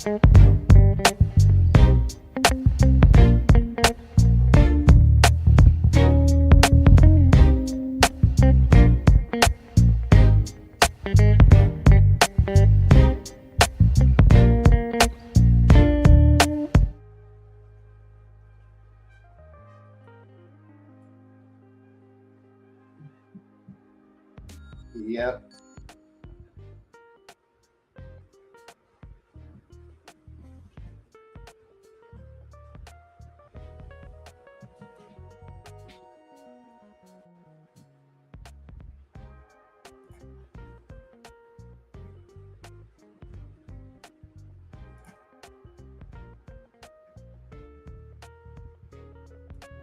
Yep.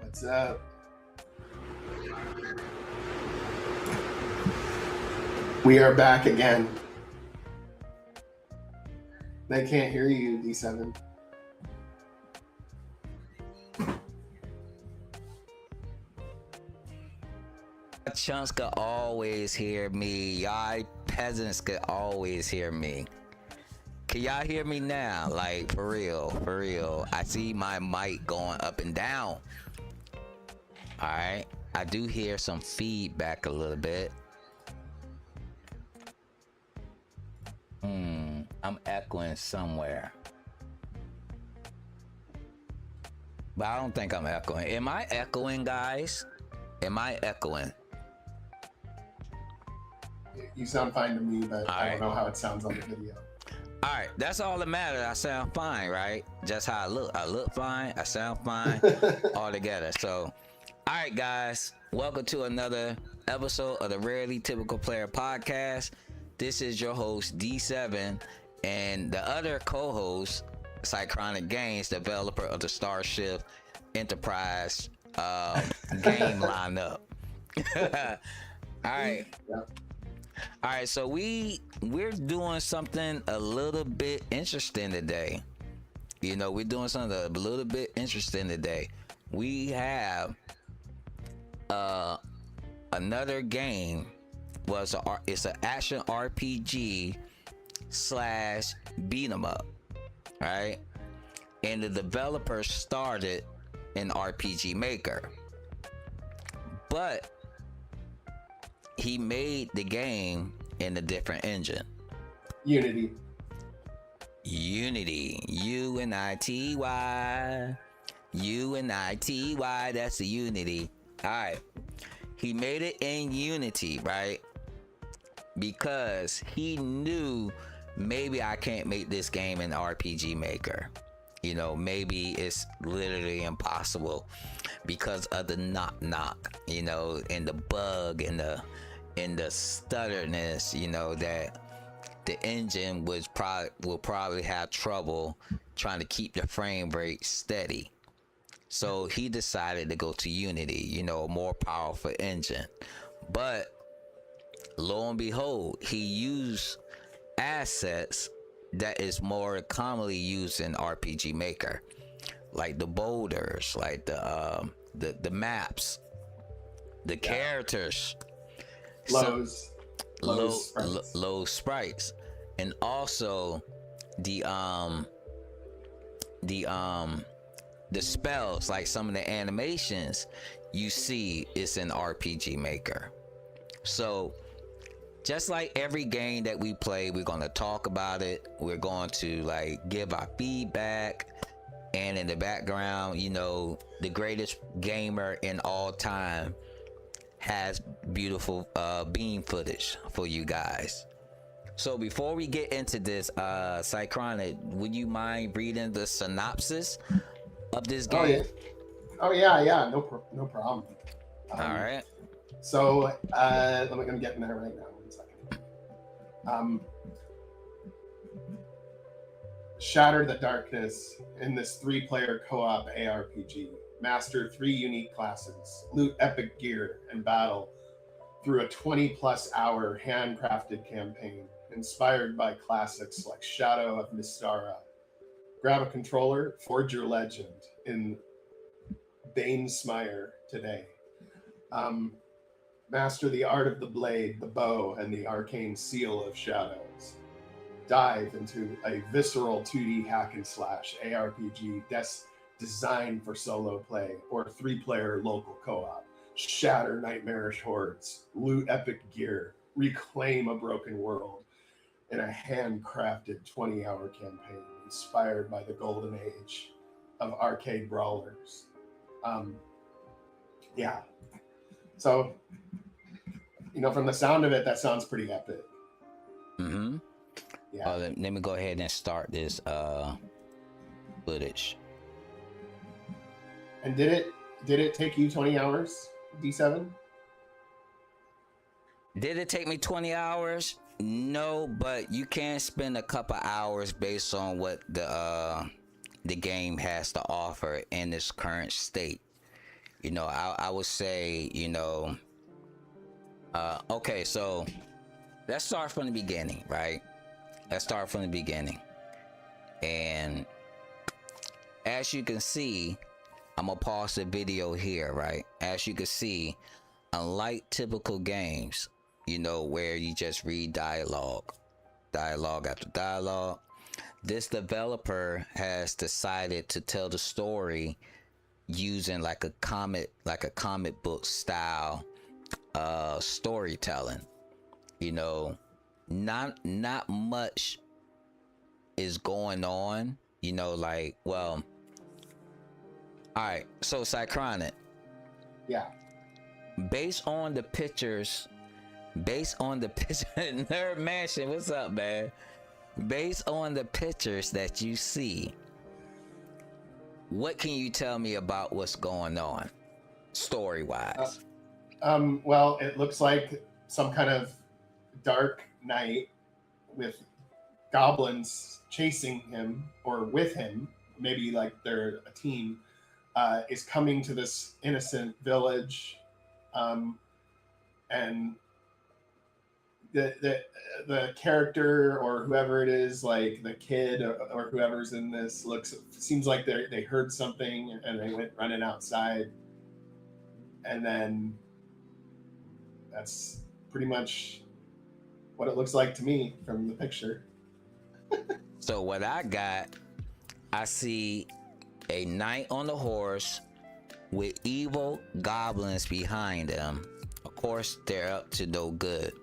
What's up? We are back again. They can't hear you, D7. Chunks could always hear me. Y'all peasants could always hear me. Can y'all hear me now? Like, for real, for real. I see my mic going up and down. All right. I do hear some feedback a little bit. I'm echoing somewhere. But I don't think I'm echoing. Am I echoing, guys? Am I echoing? You sound fine to me, but All I right. don't know how it sounds on the video. All right, that's all that matters. I sound fine, right? Just how I look. I look fine. I sound fine. All together. So, all right, guys. Welcome to another episode of the Rarely Typical Player podcast. This is your host, D7, and the other co-host, Cychronic Games, developer of the Starship Enterprise game lineup. All right. Yep. All right, so we're doing something a little bit interesting today. You know, we're doing something a little bit interesting today. We have another game. It's an action RPG / beat 'em up, right? And the developer started an RPG Maker, but he made the game in a different engine. Unity. U-N-I-T-Y. U-N-I-T-Y. That's the Unity. All right. He made it in Unity, right? Because he knew maybe I can't make this game in RPG Maker. You know, maybe it's literally impossible because of the knock, you know, and the bug and the stutterness, you know, that the engine will probably have trouble trying to keep the frame rate steady. So he decided to go to Unity, you know, a more powerful engine. But lo and behold, he used assets that is more commonly used in RPG Maker, like the boulders, like the maps, the characters, Low sprites, and also the spells, like some of the animations you see is in RPG Maker. So just like every game that we play, we're going to talk about it. We're going to like give our feedback, and in the background, you know, the greatest gamer in all time has beautiful beam footage for you guys. So before we get into this, Cychronic, would you mind reading the synopsis of this game? Oh yeah. No problem. All right. So let me get in there right now. 1 second. Shatter the darkness in this 3-player co-op ARPG. Master 3 unique classes, loot epic gear, and battle through a 20+ hour handcrafted campaign inspired by classics like Shadow of Mystara. Grab a controller, forge your legend in Banesmeire today. Master the art of the blade, the bow, and the arcane seal of shadows. dive into a visceral 2D hack and slash ARPG designed for solo play or 3-player local co-op. Shatter nightmarish hordes, loot epic gear, reclaim a broken world in a handcrafted 20-hour campaign inspired by the golden age of arcade brawlers. Yeah. So, from the sound of it, that sounds pretty epic. Mm-hmm. Yeah. Let me go ahead and start this footage. And did it take you 20 hours, D7? Did it take me 20 hours? No, but you can spend a couple hours based on what the game has to offer in its current state. I would say, okay, so let's start from the beginning, right? Let's start from the beginning. And as you can see, I'm gonna pause the video here, right? As you can see, unlike typical games, where you just read dialogue after dialogue, this developer has decided to tell the story using like a comic book style storytelling. Not much is going on, all right, so Cychronic. Yeah. Based on the picture Nerd Mansion, what's up, man? Based on the pictures that you see, what can you tell me about what's going on story wise? Well, it looks like some kind of dark night with goblins chasing him or with him, maybe like they're a team, is coming to this innocent village, and the character or whoever it is, like the kid or whoever's in this, seems like they heard something and they went running outside, and then that's pretty much what it looks like to me from the picture. So what I see a knight on the horse with evil goblins behind them. Of course, they're up to no good.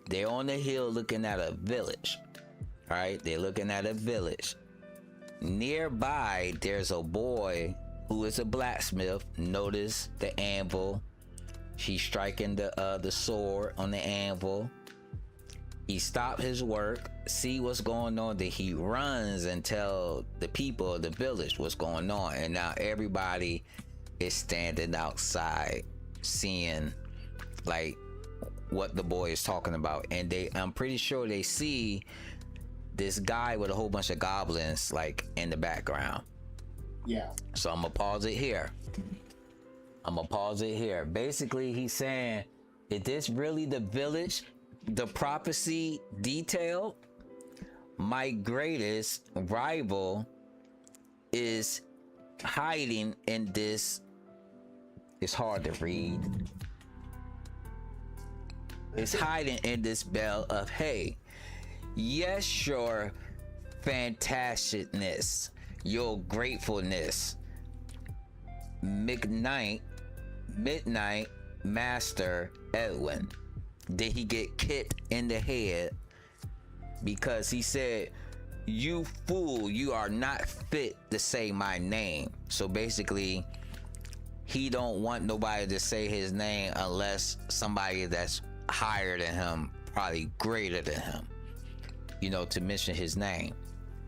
They're on the hill looking at a village, right? They're looking at a village. Nearby, there's a boy who is a blacksmith. Notice the anvil. He's striking the sword on the anvil. He stopped his work, see what's going on, then he runs and tell the people of the village what's going on. And now everybody is standing outside seeing like what the boy is talking about. And I'm pretty sure they see this guy with a whole bunch of goblins like in the background. Yeah. So I'm gonna pause it here. Basically, he's saying, is this really the village the prophecy detailed? My greatest rival is hiding in this. It's hard to read. It's hiding in this bale of hay. Yes, your fantasticness, your gratefulness. Midnight Master Edwin. Did he get kicked in the head because he said, "You fool, you are not fit to say my name." So basically, he don't want nobody to say his name unless somebody that's higher than him, probably greater than him, to mention his name.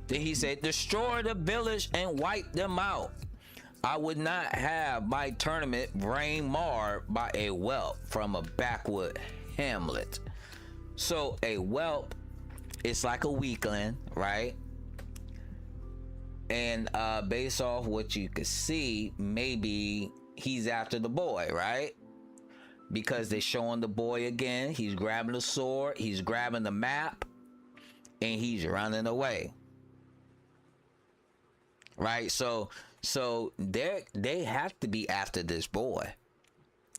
Then he said, "Destroy the village and wipe them out. I would not have my tournament brain marred by a whelp from a backwood hamlet." So a whelp is like a weakling, right? And based off what you could see, maybe he's after the boy, right? Because they're showing the boy again. He's grabbing the sword, he's grabbing the map, and he's running away, right? So they have to be after this boy.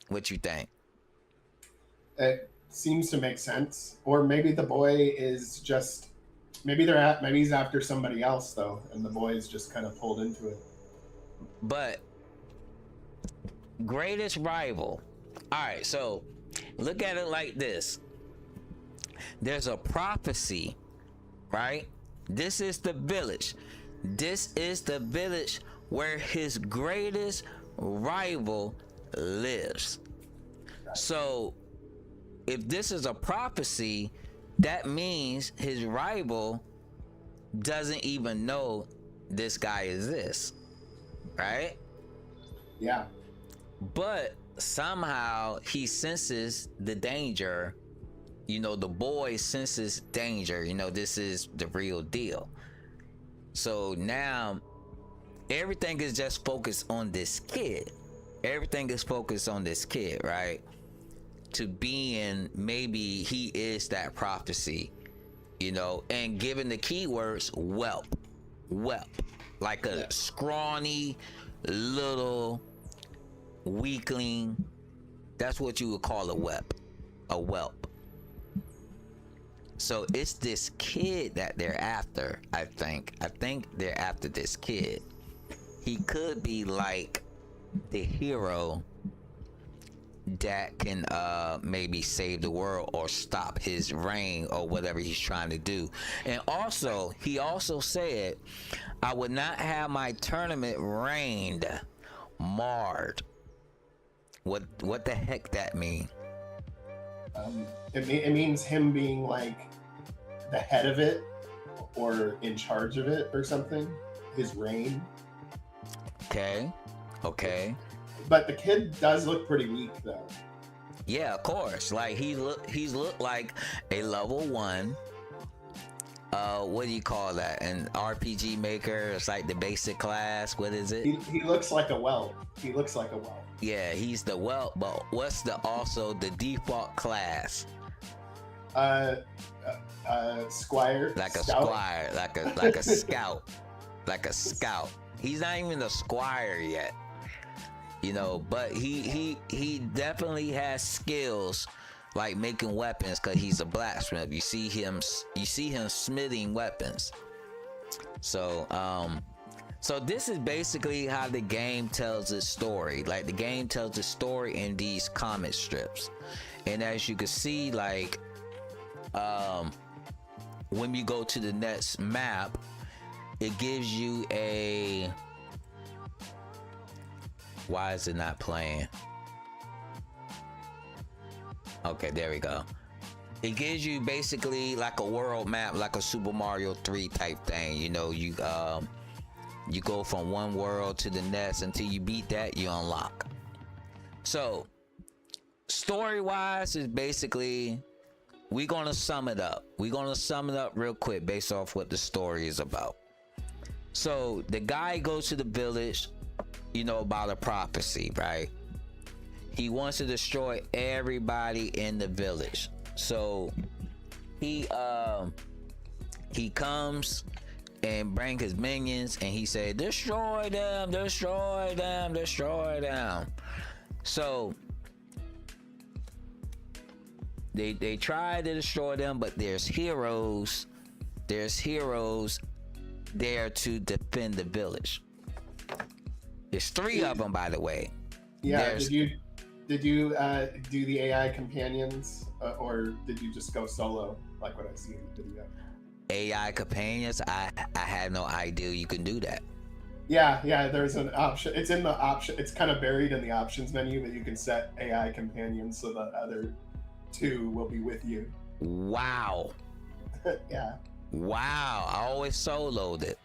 What you think? It seems to make sense. Or maybe the boy is just maybe he's after somebody else though, and the boys just kind of pulled into it. But greatest rival. All right, so look at it like this. There's a prophecy, right? This is the village. This is the village where his greatest rival lives. So if this is a prophecy, that means his rival doesn't even know this guy exists, right? Yeah. But somehow he senses the danger. You know, the boy senses danger. You know, this is the real deal. So now everything is just focused on this kid. Everything is focused on this kid, right? To being, maybe he is that prophecy, you know, and given the keywords, whelp, like a scrawny little weakling. That's what you would call a whelp. So it's this kid that they're after. I think they're after this kid. He could be like the hero that can maybe save the world or stop his reign or whatever he's trying to do. And also, he also said, I would not have my tournament reigned marred. What the heck that mean? It means him being like the head of it or in charge of it or something. His reign. Okay. But the kid does look pretty weak though. Yeah, of course. Like he's looked like a level 1. What do you call that? An RPG maker. It's like the basic class. What is it? He looks like a whelp. Yeah, he's the whelp. But what's also the default class? Squire. Like a scout. squire. Like a scout. Like a scout. He's not even a squire yet. You know, but he definitely has skills like making weapons, because he's a blacksmith. You see him smithing weapons. So so this is basically how the game tells its story. Like the game tells its story in these comic strips. And as you can see, like when you go to the next map, it gives you a... Why is it not playing? Okay, there we go. It gives you basically like a world map, like a Super Mario 3 type thing. You know, you go from one world to the next. Until you beat that, you unlock. So story wise is basically, we're gonna sum it up real quick based off what the story is about. So the guy goes to the village, you know, about a prophecy, right? He wants to destroy everybody in the village. So he comes and bring his minions, and he said, destroy them. So they try to destroy them, but there's heroes there to defend the village. There's 3 of them, by the way. Yeah. Did you do the AI companions, or did you just go solo like what I see in the video? AI companions? I had no idea you can do that. Yeah. There's an option. It's in the option. It's kind of buried in the options menu, but you can set AI companions so the other 2 will be with you. Wow. Yeah. Wow. I always soloed it.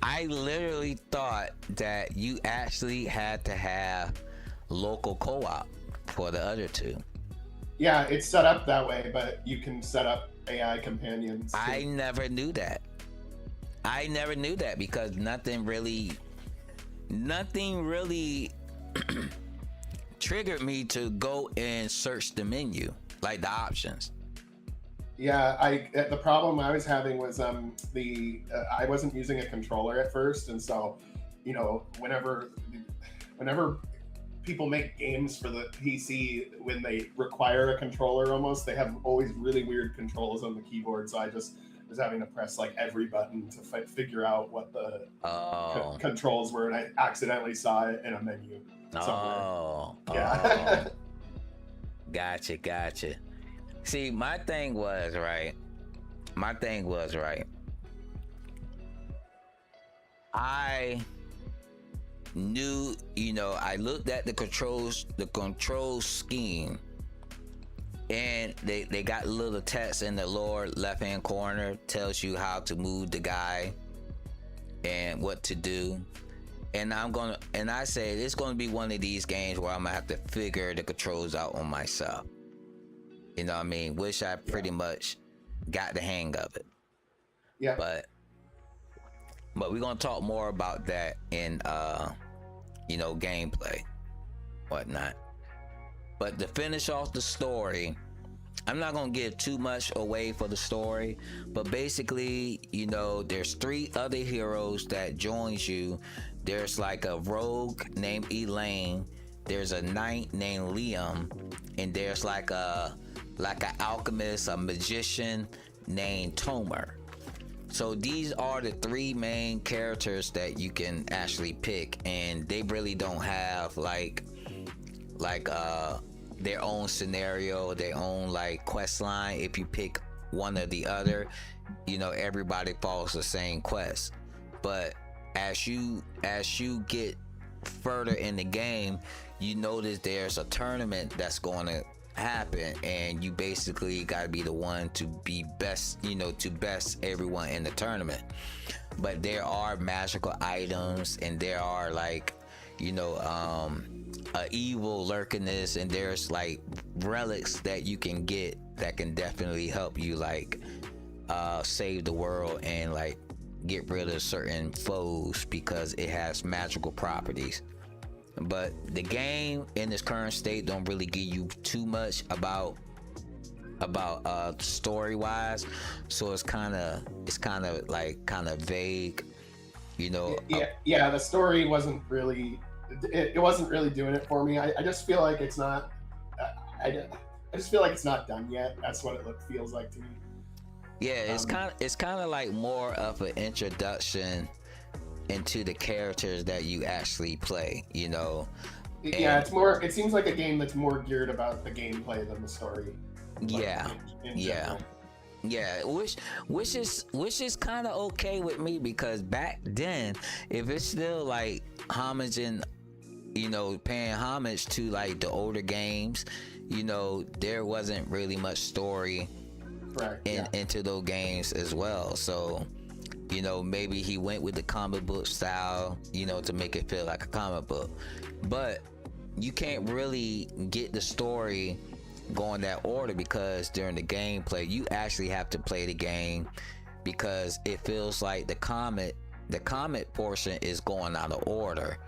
I literally thought that you actually had to have local co-op for the other 2. Yeah, it's set up that way, but you can set up AI companions too. I never knew that because nothing really triggered me to go and search the menu, like the options. Yeah, the problem I was having was I wasn't using a controller at first, and so, you know, whenever people make games for the PC, when they require a controller, almost, they have always really weird controls on the keyboard. So was having to press like every button to figure out what the Oh. controls were, and I accidentally saw it in a menu somewhere. Oh. Yeah. Oh. Gotcha. See, my thing was right. I knew, I looked at the control scheme, and they got a little text in the lower left hand corner, tells you how to move the guy and what to do. And I said it's gonna be one of these games where I'm gonna have to figure the controls out on myself. You know what I mean? Wish I pretty much got the hang of it. Yeah. But we're gonna talk more about that in gameplay, whatnot. But to finish off the story, I'm not gonna give too much away for the story, but basically, there's 3 other heroes that joins you. There's like a rogue named Elaine, there's a knight named Liam, and there's like an alchemist, a magician named Tomer. So these are the 3 main characters that you can actually pick, and they really don't have like their own scenario, their own like quest line. If you pick one or the other, everybody follows the same quest. But as you get further in the game, you notice there's a tournament that's going to happen, and you basically got to be the one to be best, to best everyone in the tournament. But there are magical items, and there are like evil lurkiness, and there's like relics that you can get that can definitely help you like save the world and like get rid of certain foes because it has magical properties. But the game in its current state don't really give you too much about story wise, so it's kind of vague, Yeah, the story wasn't really it wasn't really doing it for me. I just feel like it's not I just feel like it's not done yet. That's what it feels like to me. Yeah, it's kind of like more of an introduction into the characters that you actually play, Yeah, it's more. It seems like a game that's more geared about the gameplay than the story. Yeah, which is kind of okay with me, because back then, if it's still like homage and paying homage to like the older games, there wasn't really much story into those games as well. So maybe he went with the comic book style, to make it feel like a comic book. But you can't really get the story going that order, because during the gameplay, you actually have to play the game, because it feels like the comic portion is going out of order.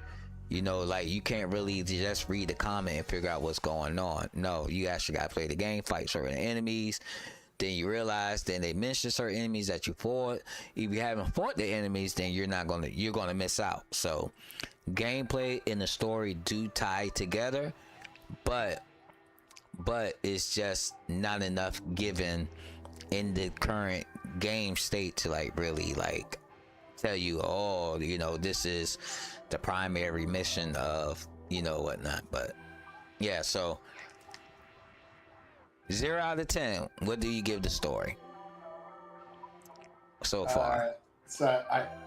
Like you can't really just read the comment and figure out what's going on. No, you actually got to play the game, fight certain enemies. Then you realize, then they mention certain enemies that you fought. If you haven't fought the enemies, then you're gonna miss out. So gameplay and the story do tie together, but it's just not enough given in the current game state to like really like tell you, this is the primary mission of whatnot. But yeah, so 0 out of 10, what do you give the story so far? So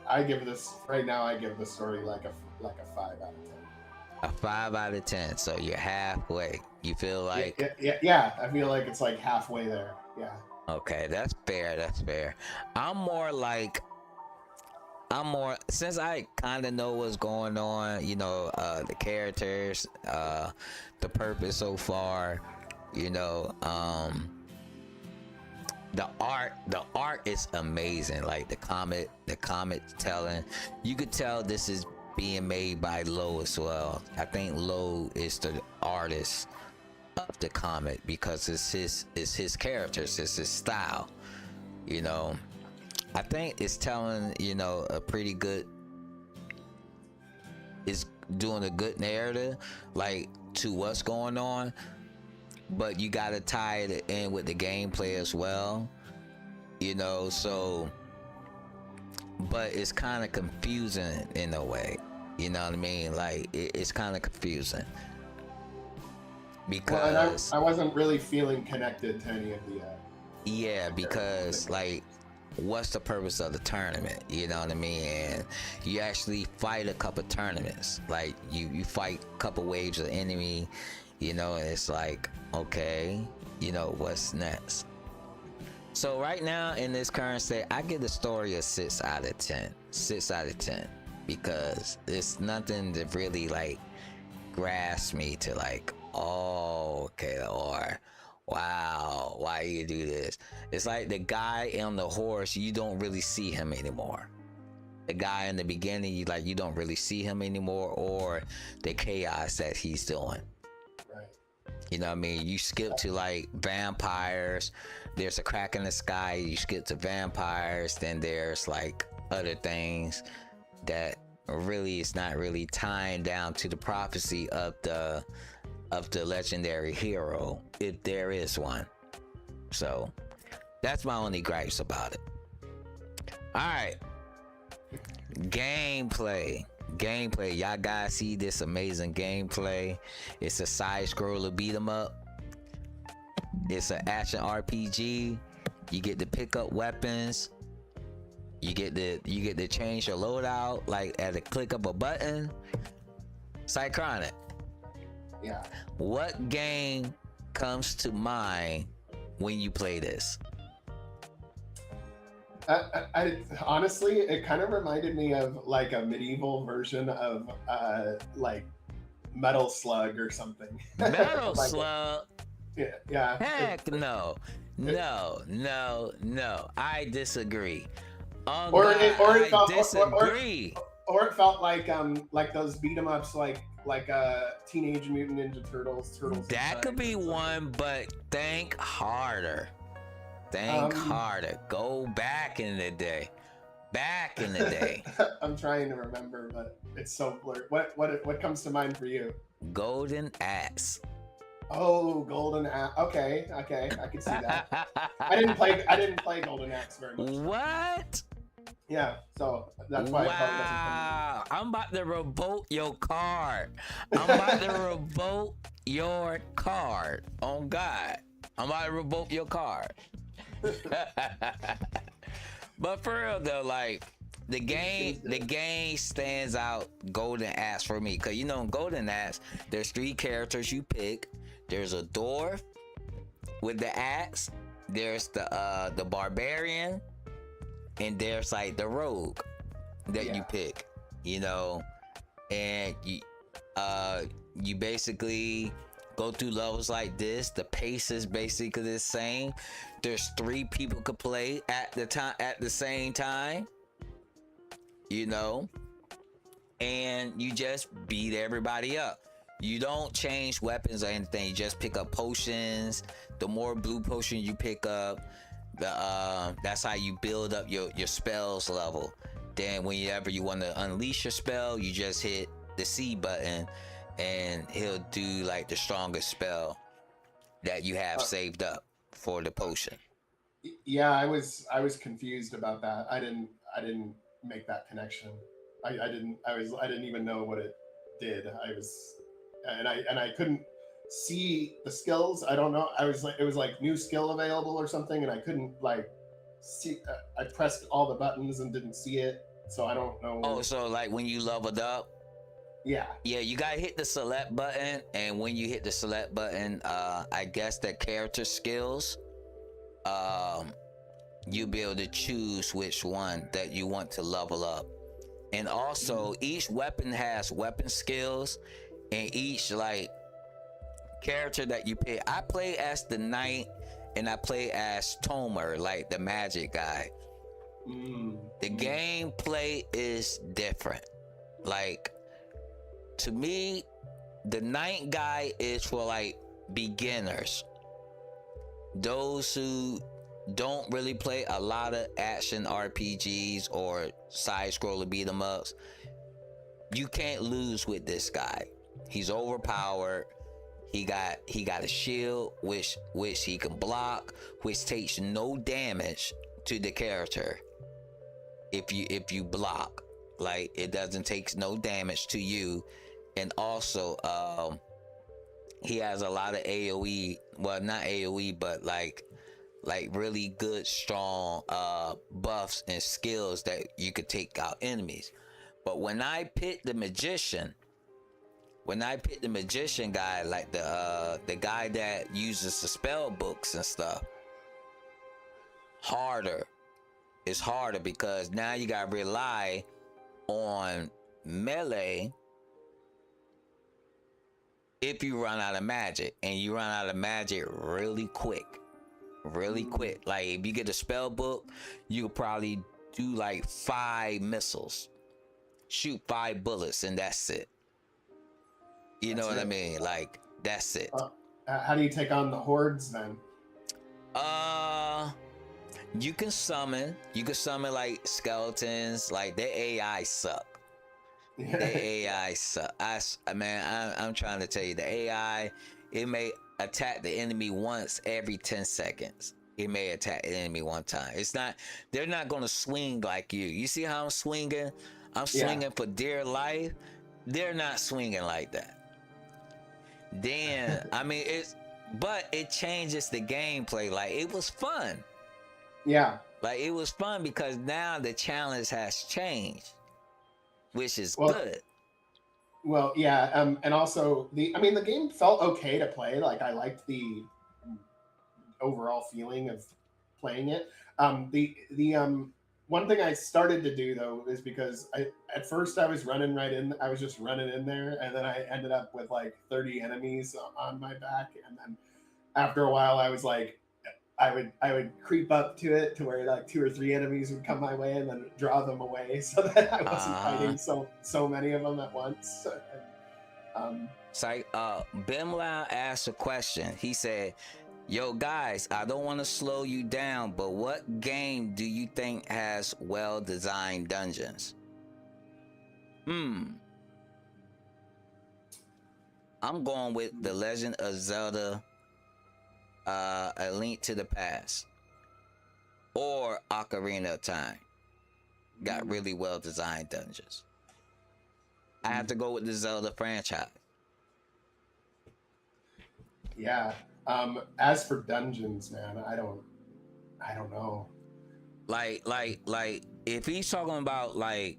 I give this right now. I give the story like a 5 out of 10. A 5 out of 10. So you're halfway. You feel like yeah. I feel like it's like halfway there. Yeah. Okay, that's fair. I'm more since I kind of know what's going on. The characters, the purpose so far. The art is amazing. Like the comic telling, you could tell this is being made by Lowe as well. I think Lowe is the artist of the comic, because it's his characters, it's his style. I think it's telling a pretty good, it's doing a good narrative like to what's going on, but you gotta tie it in with the gameplay as well. you know. So, but it's kind of confusing in a way, you know what I mean? Like it's kind of confusing Well, and because I wasn't really feeling connected to any of the. yeah, because like what's the purpose of the tournament, you know what I mean? And you actually fight a couple tournaments, like you fight a couple waves of enemy, you know, and it's like, okay, you know, what's next? So right now in this current state, I give the story a 6 out of 10. 6 out of 10, because it's nothing that really like grasp me to like, oh, okay, or wow, why you do this? It's like the guy on the horse, you don't really see him anymore. The guy in the beginning, you don't really see him anymore, or the chaos that he's doing. Right. You know what I mean? You skip to like vampires. There's a crack in the sky. You skip to vampires. Then there's like other things that really is not really tying down to the prophecy of the legendary hero, if there is one. So that's my only gripes about it. All right, gameplay. Y'all guys see this amazing gameplay? It's a side scroller beat 'em up. It's an action RPG. You get to pick up weapons. You get to change your loadout like at a click of a button. Cychronic. Yeah. What game comes to mind when you play this? I honestly, it kind of reminded me of like a medieval version of like Metal Slug or something. Metal Like, Slug? yeah. Heck no. I disagree. Oh, Or God, it I felt disagree. or it felt like those beat 'em ups like Teenage Mutant Ninja Turtles. That could be one, but think harder. Harder. Go back in the day. I'm trying to remember, but it's so blurred. What comes to mind for you? Golden Axe. Oh, Golden Axe. Okay, I can see that. I didn't play Golden Axe very much. What? Yeah, so that's why. Wow! I'm about to revoke your card. On God, I'm about to revoke your card. But for real though, like the game stands out Golden Axe for me, because you know in Golden Axe there's 3 characters you pick. There's a dwarf with the axe, there's the barbarian, and there's like the rogue that you pick, you know. And you basically go through levels like this. The pace is basically the same. There's 3 people could play at the same time, you know, and you just beat everybody up. You don't change weapons or anything. You just pick up potions. The more blue potion you pick up, that's how you build up your spells level. Then whenever you want to unleash your spell, you just hit the C button and he'll do like the strongest spell that you have saved up for the potion. Yeah, I was confused about that. I didn't make that connection. I didn't even know what it did. I couldn't see the skills. I don't know. It was like new skill available or something, and I couldn't like see. I pressed all the buttons and didn't see it, so I don't know. Oh, so like when you leveled up. Yeah, you gotta hit the select button, and when you hit the select button, I guess the character skills, you'll be able to choose which one that you want to level up. And also each weapon has weapon skills, and each like character that you pick. I play as the knight, and I play as Tomer, like the magic guy. The gameplay is different. Like, to me, the knight guy is for like beginners, those who don't really play a lot of action RPGs or side scroller beat 'em ups. You can't lose with this guy. He's overpowered. He got a shield which he can block, which takes no damage to the character if you block. Like, it doesn't take no damage to you. And also he has a lot of AoE, well, not AoE, but like really good strong buffs and skills that you could take out enemies. But when I picked the magician guy, like the guy that uses the spell books and stuff, it's harder because now you gotta rely on melee if you run out of magic, and you run out of magic really quick. Like, if you get a spell book, you could probably do like 5 missiles, shoot 5 bullets, and that's it. You know what I mean? Like, that's it. How do you take on the hordes then? You can summon like skeletons. Like, their AI suck. Their AI suck. I'm trying to tell you, the AI, it may attack the enemy once every 10 seconds. It may attack the enemy one time. They're not gonna swing like you. You see how I'm swinging? I'm swinging for dear life. They're not swinging like that. Then but it changes the gameplay. Like, it was fun. Yeah. Like, it was fun because now the challenge has changed, which is good. Well, yeah, and also the game felt okay to play. Like, I liked the overall feeling of playing it. The one thing I started to do though is, because at first I was just running in there, and then I ended up with like 30 enemies on my back, and then after a while I was like, I would creep up to it to where like 2 or 3 enemies would come my way, and then draw them away so that I wasn't fighting so many of them at once. Bimlau asked a question. He said, "Yo guys, I don't want to slow you down, but what game do you think has well-designed dungeons?" I'm going with The Legend of Zelda, A Link to the Past, or Ocarina of Time. Got really well-designed dungeons. I have to go with the Zelda franchise. Yeah. As for dungeons, man, I don't know. Like if he's talking about like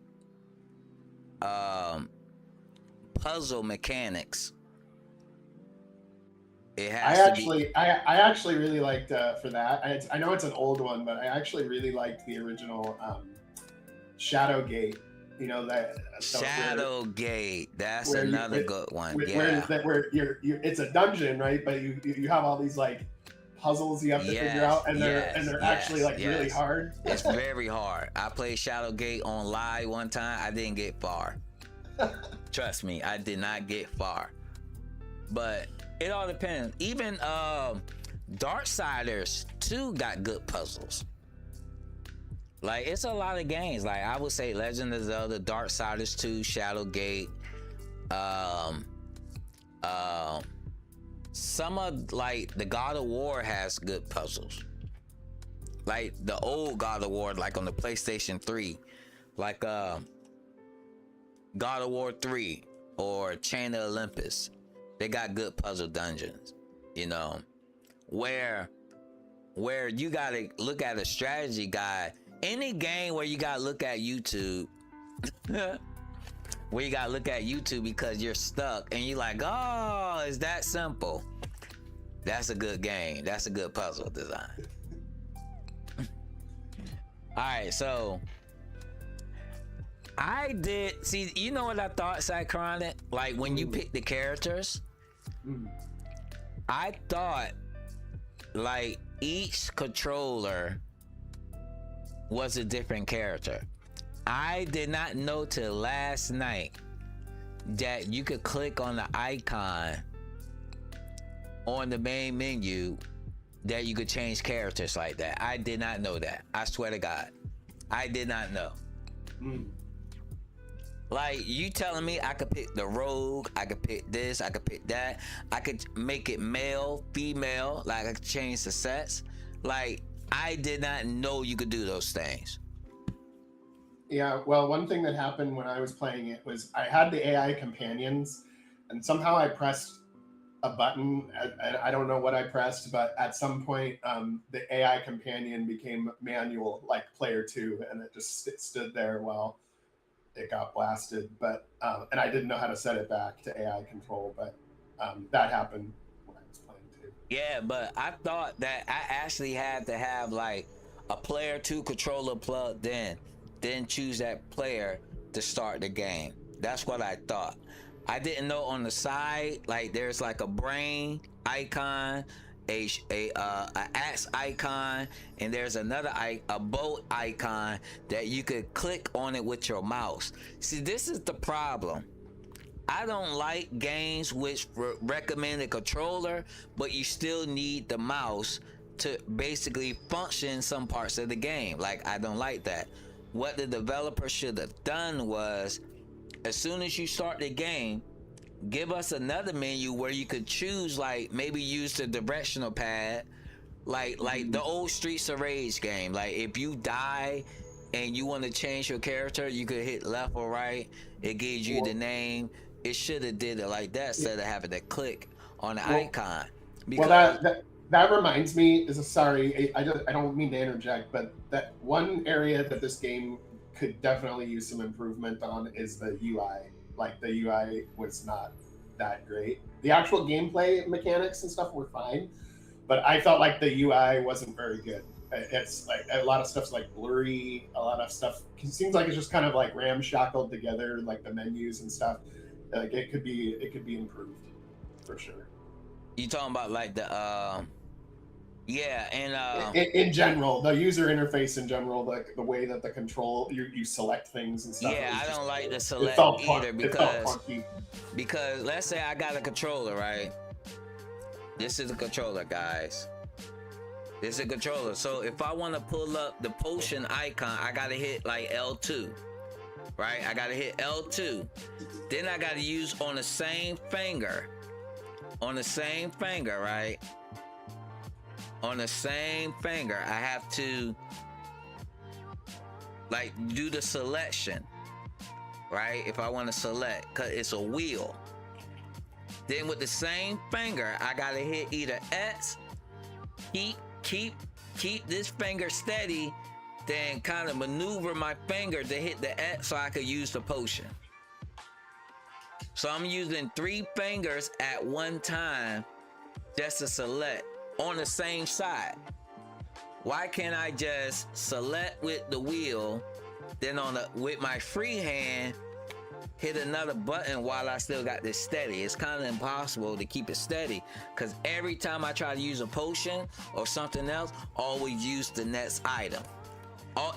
puzzle mechanics, it has I actually really liked for that. I know it's an old one, but I actually really liked the original Shadowgate. You know that Shadowgate. That's another good one. Where you're it's a dungeon, right? But you have all these like puzzles you have to figure out, and they're actually like really hard. It's very hard. I played Shadowgate on live one time. I didn't get far. Trust me, I did not get far. But it all depends. Even Darksiders 2 got good puzzles. Like, it's a lot of games. Like, I would say Legend of Zelda, Darksiders 2, Shadowgate, some of like the God of War has good puzzles. Like the old God of War, like on the PlayStation 3, like God of War 3 or Chain of Olympus. They got good puzzle dungeons, you know, where you gotta look at a strategy guide. Any game where you gotta look at YouTube, where you gotta look at YouTube because you're stuck and you're like, oh, it's that simple. That's a good game. That's a good puzzle design. All right, so I did see. You know what I thought, Cychronic? Like when you pick the characters, I thought like each controller was a different character. I did not know till last night that you could click on the icon on the main menu that you could change characters like that. I did not know that. I swear to God, I did not know. Like, you telling me I could pick the rogue, I could pick this, I could pick that, I could make it male, female, like I could change the sets. Like, I did not know you could do those things. Yeah, well, one thing that happened when I was playing it was I had the AI companions, and somehow I pressed a button. I don't know what I pressed, but at some point, the AI companion became manual, like player two, and it just stood there while it got blasted. But and I didn't know how to set it back to AI control, but that happened when I was playing too. Yeah, but I thought that I actually had to have like a player two controller plugged in, then choose that player to start the game. That's what I thought. I didn't know on the side, like there's like a brain icon, a axe icon, and there's another a boat icon that you could click on it with your mouse. See, this is the problem. I don't like games which recommend a controller, but you still need the mouse to basically function some parts of the game. Like, I don't like that. What the developer should have done was, as soon as you start the game, give us another menu where you could choose, like maybe use the directional pad, like the old Streets of Rage game. Like if you die and you want to change your character, you could hit left or right. It gives you the name. It should have did it like that instead of having to click on the icon. Because that reminds me. Sorry, I don't mean to interject, but that one area that this game could definitely use some improvement on is the UI. Like the UI was not that great. The actual gameplay mechanics and stuff were fine, but I felt like the UI wasn't very good. It's like a lot of stuff's like blurry. A lot of stuff seems like it's just kind of like ramshackled together, like the menus and stuff. Like it could be improved for sure. You talking about like the yeah, and in general, the user interface in general, like the way that the control you select things and stuff. Yeah, I don't like the select either because let's say I got a controller, right? This is a controller, guys. This is a controller. So if I want to pull up the potion icon, I gotta hit like L2, right? I gotta hit L2. Then I gotta use on the same finger, right? On the same finger, I have to like do the selection, right? If I want to select, cause it's a wheel. Then with the same finger, I gotta hit either X, keep this finger steady, then kind of maneuver my finger to hit the X so I could use the potion. So I'm using 3 fingers at one time just to select on the same side. Why can't I just select with the wheel, then with my free hand hit another button while I still got this steady? It's kind of impossible to keep it steady because every time I try to use a potion or something else, always use the next item.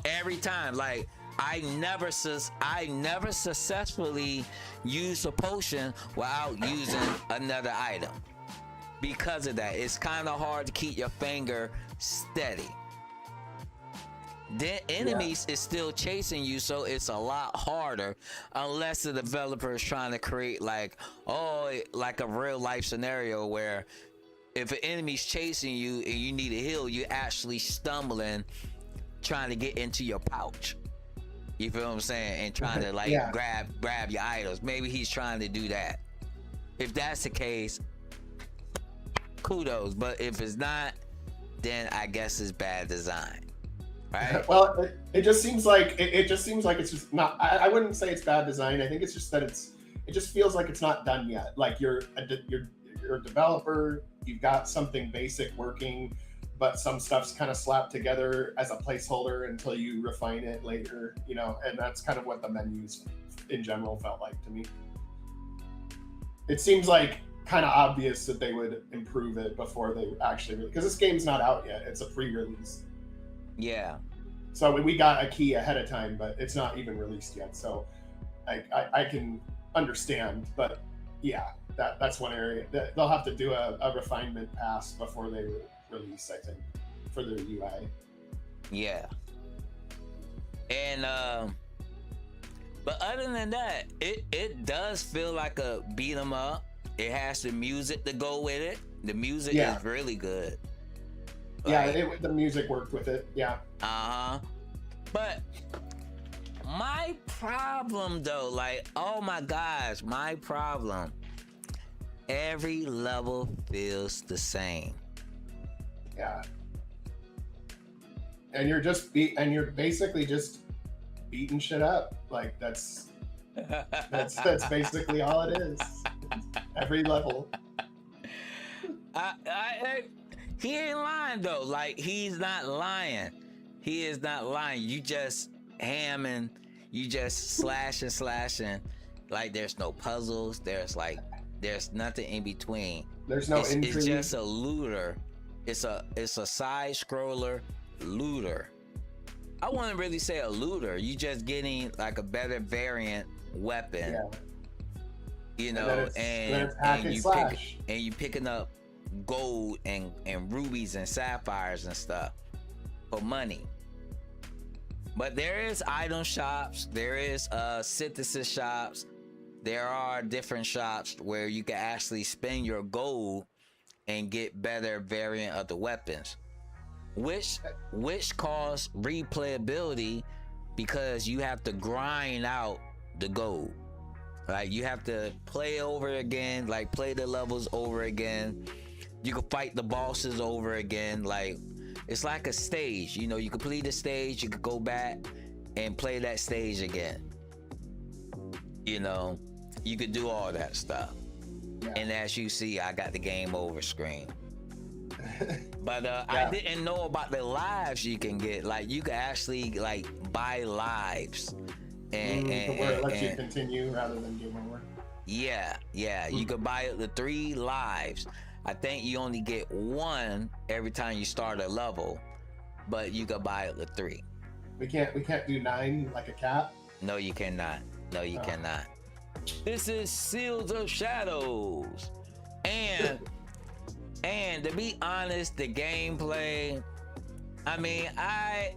Every time, like I never successfully used a potion without using another item. Because of that, it's kind of hard to keep your finger steady. Then enemies is still chasing you, so it's a lot harder unless the developer is trying to create like a real life scenario where if an enemy's chasing you and you need a heal, you're actually stumbling trying to get into your pouch. You feel what I'm saying? And trying to like grab your items. Maybe he's trying to do that. If that's the case, kudos. But if it's not, then I guess it's bad design. Right? Well, it just seems like it's just not. I wouldn't say it's bad design. I think it's just that it just feels like it's not done yet. Like you're a developer, you've got something basic working, but some stuff's kind of slapped together as a placeholder until you refine it later, and that's kind of what the menus in general felt like to me. It seems like kind of obvious that they would improve it before they actually, because this game's not out yet. It's a pre-release. Yeah. So we got a key ahead of time, but it's not even released yet. So I can understand, but yeah, that's one area that they'll have to do a refinement pass before they release, I think, for their UI. Yeah. And but other than that, it does feel like a beat 'em up. It has the music to go with it. The music is really good. Yeah, Like, the music worked with it. Yeah. but my problem though, like, oh my gosh, my problem. Every level feels the same. Yeah. And you're basically just beating shit up. Like that's basically all it is. Every level. He ain't lying though. Like, he's not lying. He is not lying. You just hamming. You just slashing. Like, there's no puzzles. There's nothing in between. There's no intrigue. It's just a looter. It's a side scroller looter. I wouldn't really say a looter. You just getting like a better variant weapon. Yeah. You know, and you picking up gold and rubies and sapphires and stuff for money. But there is item shops, there is synthesis shops, there are different shops where you can actually spend your gold and get better variant of the weapons, which cause replayability because you have to grind out the gold. Like, you have to play over again, like play the levels over again. You can fight the bosses over again. Like, it's like a stage. You know, you complete a stage, you could go back and play that stage again. You know, you could do all that stuff. Yeah. And as you see, I got the game over screen. But yeah. I didn't know about the lives you can get. Like, you can actually like buy lives. And where it lets you continue rather than game over. Yeah. You could buy the 3 lives. I think you only get 1 every time you start a level, but you could buy the 3. We can't do 9 like a cap. No, you cannot. Cannot. This is Seals of Shadows, and to be honest, the gameplay. I mean, I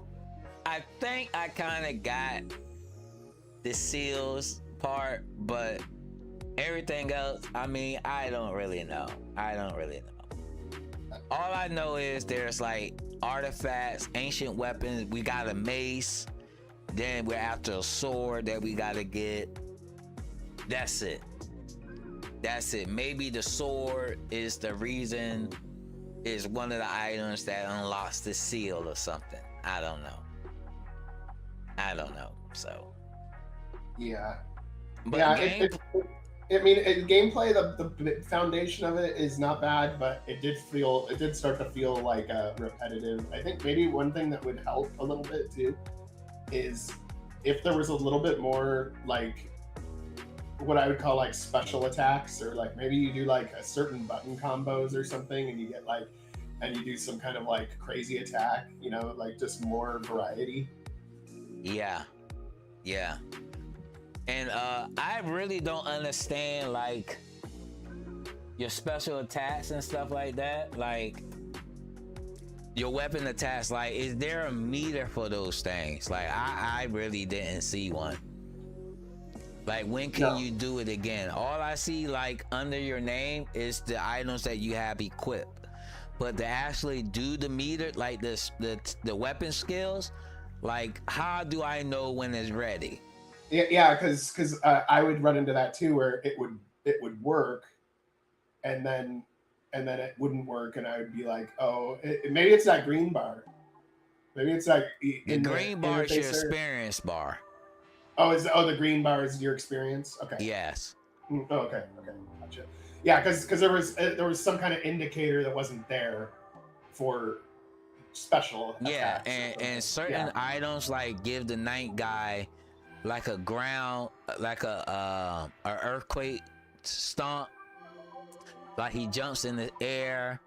think I kind of got the seals part, but everything else, I mean, I don't really know. All I know is there's like artifacts, ancient weapons. We got a mace. Then we're after a sword that we gotta get. That's it. Maybe the sword is the reason, is one of the items that unlocks the seal or something. I don't know. So. Yeah. But yeah, gameplay, the foundation of it is not bad, but it did start to feel like repetitive. I think maybe one thing that would help a little bit too is if there was a little bit more like what I would call like special attacks, or like maybe you do like a certain button combos or something, and you get like, and you do some kind of like crazy attack, you know, like just more variety. Yeah. And I really don't understand like your special attacks and stuff like that. Like your weapon attacks, like, is there a meter for those things? Like, I really didn't see one. Like, when can you do it again? All I see like under your name is the items that you have equipped, but to actually do the meter, like the weapon skills, like, how do I know when it's ready? Yeah, because I would run into that too, where it would work, and then it wouldn't work, and I would be like, oh, maybe it's that green bar. Maybe it's like the green bar is your experience bar. The green bar is your experience. Okay. Yes. Okay, gotcha. Yeah, because there was some kind of indicator that wasn't there for special attacks. Yeah, and certain items like give the night guy like a ground, like a earthquake stomp. Like, he jumps in the air,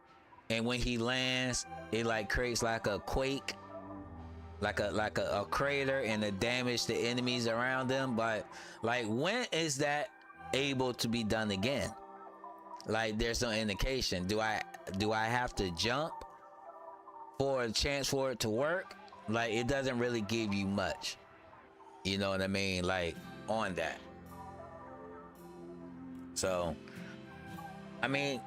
and when he lands, it like creates like a quake, like a crater, and it damage the enemies around them. But like, when is that able to be done again? Like, there's no indication. Do I have to jump for a chance for it to work? Like, it doesn't really give you much. You know what I mean? Like, on that. So, I mean,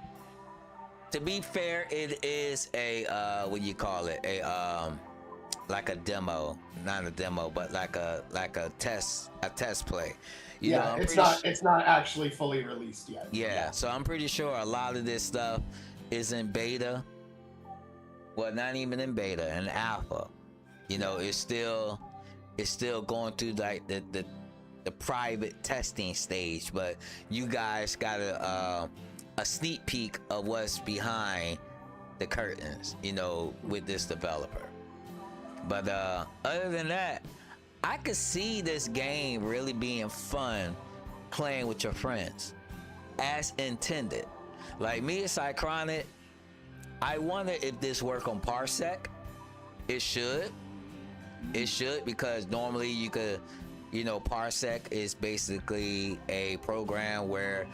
To be fair, it is a what do you call it? Like a demo, not a demo, but like a test play. You know, Yeah, I'm it's pretty not it's not actually fully released yet. yeah, so I'm pretty sure a lot of this stuff is in beta. Well, not even in beta, in alpha. You know, it's still going through like the private testing stage, but you guys got a sneak peek of what's behind the curtains, you know, with this developer. But other than that, I could see this game really being fun playing with your friends as intended. Like me and Cychronic, I wonder if this work on Parsec. It should because normally you could, you know, Parsec is basically a program where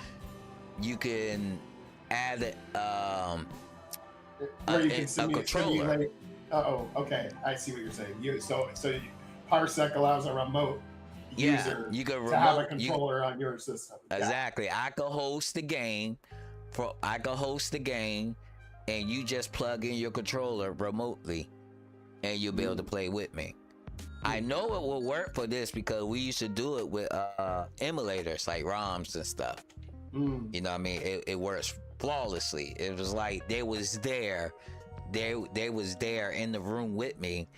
you can add Where you can a controller. simulate. Okay, I see what you're saying. Parsec allows a remote user you can to have a controller on your system. Exactly. Yeah. I could host the game, and you just plug in your controller remotely, and you'll be able to play with me. I know it will work for this because we used to do it with emulators like ROMs and stuff. You know what I mean? It works flawlessly. It was like they was there in the room with me,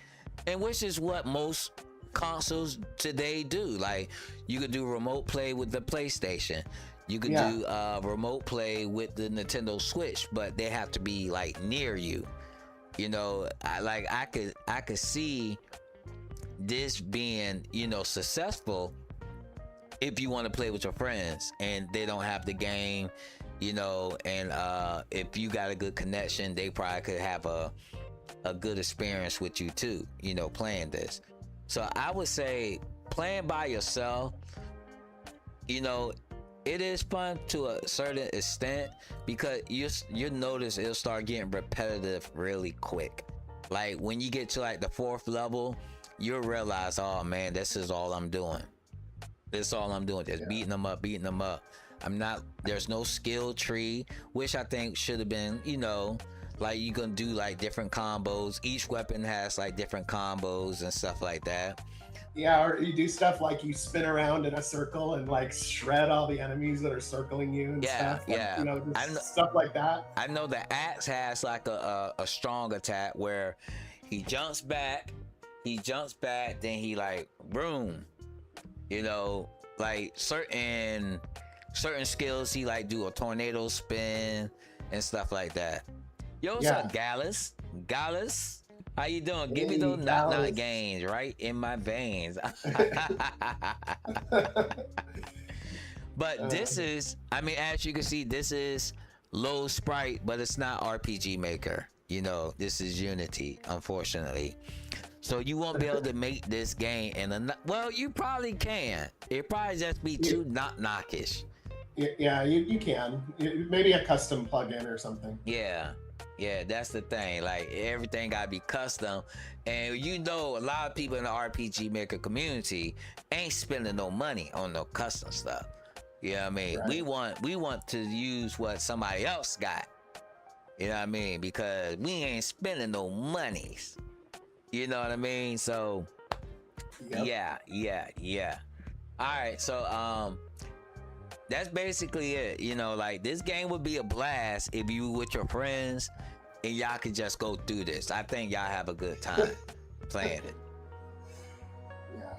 and which is what most consoles today do. Like you could do remote play with the PlayStation, you could do remote play with the Nintendo Switch, but they have to be like near you. You know, I could see this being, you know, successful if you want to play with your friends and they don't have the game, you know, and if you got a good connection, they probably could have a good experience with you too, you know, playing this. So I would say playing by yourself, you know, it is fun to a certain extent because you notice it'll start getting repetitive really quick. Like when you get to like the 4th level, you'll realize, oh man, this is all I'm doing. This is all I'm doing. Just beating them up. There's no skill tree, which I think should have been, you know, like you can do like different combos. Each weapon has like different combos and stuff like that. Yeah, or you do stuff like you spin around in a circle and like shred all the enemies that are circling you and stuff. Like, you know, stuff like that. I know the axe has like a strong attack where he jumps back, then he like boom. You know, like certain skills he like do a tornado spin and stuff like that. Yo, what's up, Gallus? How you doing? Give me those knock gains right in my veins. But this is, I mean, as you can see, this is low sprite, but it's not RPG Maker. You know, this is Unity, unfortunately. So you won't be able to make this game well, you probably can. It probably just be too knockish. Yeah, you can. Maybe a custom plugin or something. Yeah, that's the thing. Like everything gotta be custom, and you know, a lot of people in the RPG Maker community ain't spending no money on no custom stuff. You know what I mean? Right. We want to use what somebody else got. You know what I mean? Because we ain't spending no monies. You know what I mean? So yeah. All right, so that's basically it. You know, like this game would be a blast if you with your friends and y'all could just go through this. I think y'all have a good time playing it. Yeah.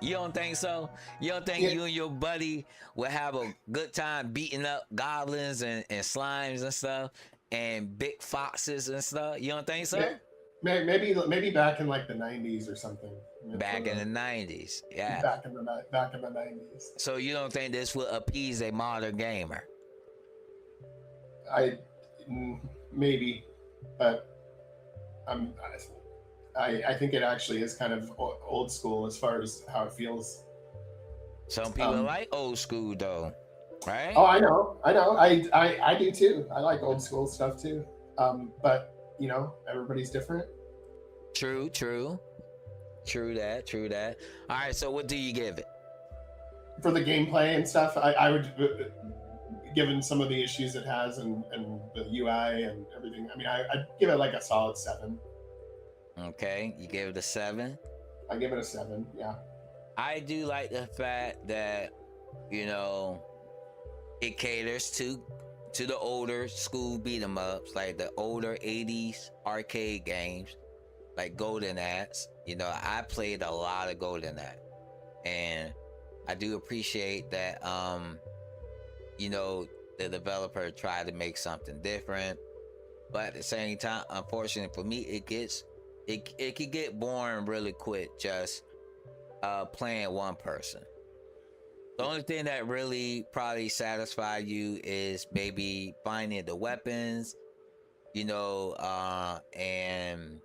You don't think so? You don't think you and your buddy will have a good time beating up goblins and slimes and stuff and big foxes and stuff? You don't think so? Yeah. Maybe back in like the 90s or something. Back in the 90s, yeah. Back in the 90s. So you don't think this will appease a modern gamer? Maybe, but I think it actually is kind of old school as far as how it feels. Some people like old school though, right? Oh, I know. I do too. I like old school stuff too. But you know, everybody's different. True that. All right, so what do you give it? For the gameplay and stuff, I would given some of the issues it has and the UI and everything. I mean, I'd give it like a solid 7. Okay, you gave it a 7. I give it a 7. Yeah. I do like the fact that, you know, it caters to the older school beat 'em ups, like the older 80s arcade games, like Golden Axe. You know, I played a lot of Golden Axe, and I do appreciate that. You know, the developer tried to make something different, but at the same time, unfortunately for me, it could get boring really quick just playing one person. The only thing that really probably satisfied you is maybe finding the weapons, you know, and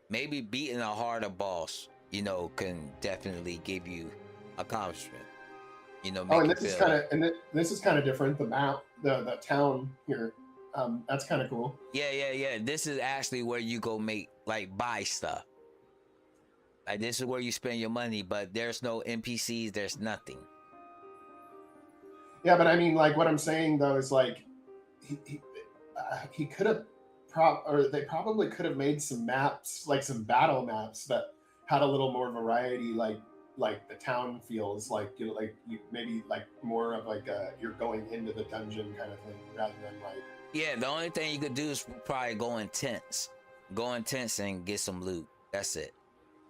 maybe beating a harder boss, you know, can definitely give you accomplishment. You know, Oh, and this is kind of this is kind of different. The map, the town here, that's kind of cool. Yeah. This is actually where you go buy stuff. Like, this is where you spend your money, but there's no NPCs. There's nothing. Yeah, but I mean, like, what I'm saying though is like, he could have they probably could have made some maps, like some battle maps that had a little more variety, like the town feels like, you know, like maybe like more of like you're going into the dungeon kind of thing rather than like. Yeah, the only thing you could do is probably go intense and get some loot. That's it.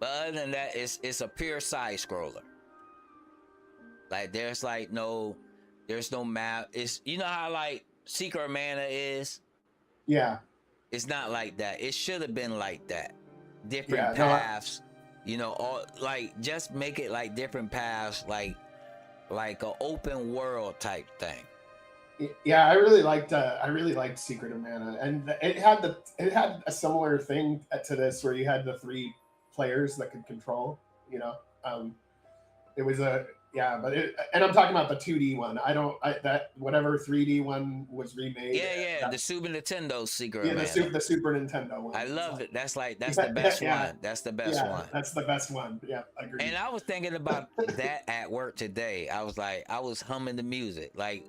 But other than that, it's a pure side scroller. Like, there's no map. It's, you know how like Secret Mana is? Yeah. It's not like that. It should have been like that. Different paths, you know, all like, just make it like different paths, like an open world type thing. Yeah, I really liked Secret of Mana, and it had a similar thing to this where you had the 3 players that could control, you know. It was and I'm talking about the 2D one. That whatever 3D one was remade. Yeah, the Super Nintendo Secret. Yeah, the Super Nintendo one. I love it. That's the best one. That's the best one. That's the best one. Yeah, agreed. And I was thinking about that at work today. I was humming the music, like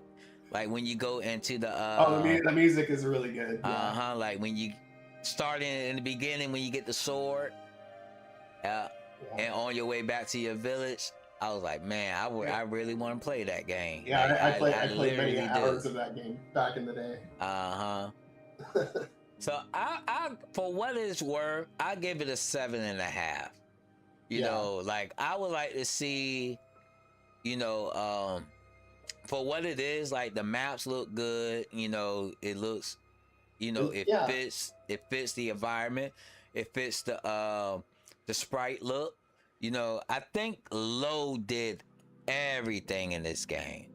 when you go into the music is really good. Yeah. Like when you start in the beginning, when you get the sword, and on your way back to your village. I was like, man, I really want to play that game. Yeah, like, I played many hours of that game back in the day. So I for what it's worth, I give it a 7.5. You know, like, I would like to see, you know, for what it is, like, the maps look good. You know, it looks, you know, it fits the environment. It fits the sprite look. You know, I think Low did everything in this game.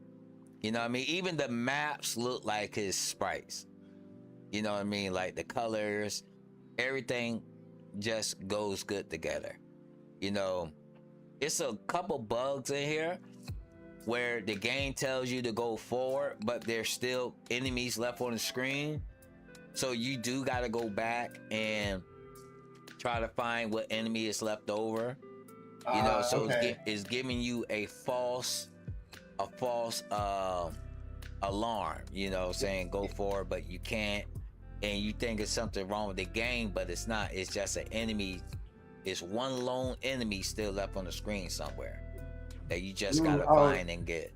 You know what I mean? Even the maps look like his sprites. You know what I mean? Like the colors, everything just goes good together. You know, it's a couple bugs in here where the game tells you to go forward, but there's still enemies left on the screen. So you do got to go back and try to find what enemy is left over. You know, so it's giving you a false alarm, you know, saying go forward, but you can't, and you think it's something wrong with the game, but it's not. It's just an enemy. It's one lone enemy still left on the screen somewhere that you just gotta find and get.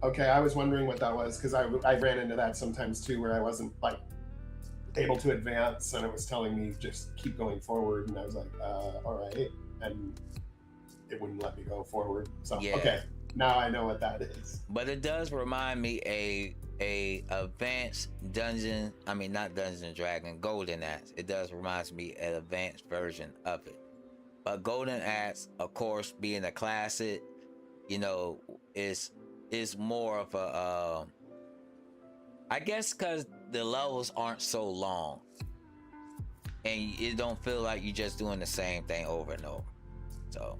Okay, I was wondering what that was, because I ran into that sometimes too, where I wasn't like able to advance, and it was telling me just keep going forward, and I was like, all right, and it wouldn't let me go forward. So okay, now I know what that is. But it does remind me a advanced Dungeon, I mean not Dungeons and Dragon, Golden Axe. It does remind me an advanced version of it. But Golden Axe, of course, being a classic, you know, is more of a I guess because the levels aren't so long and it don't feel like you're just doing the same thing over and over. So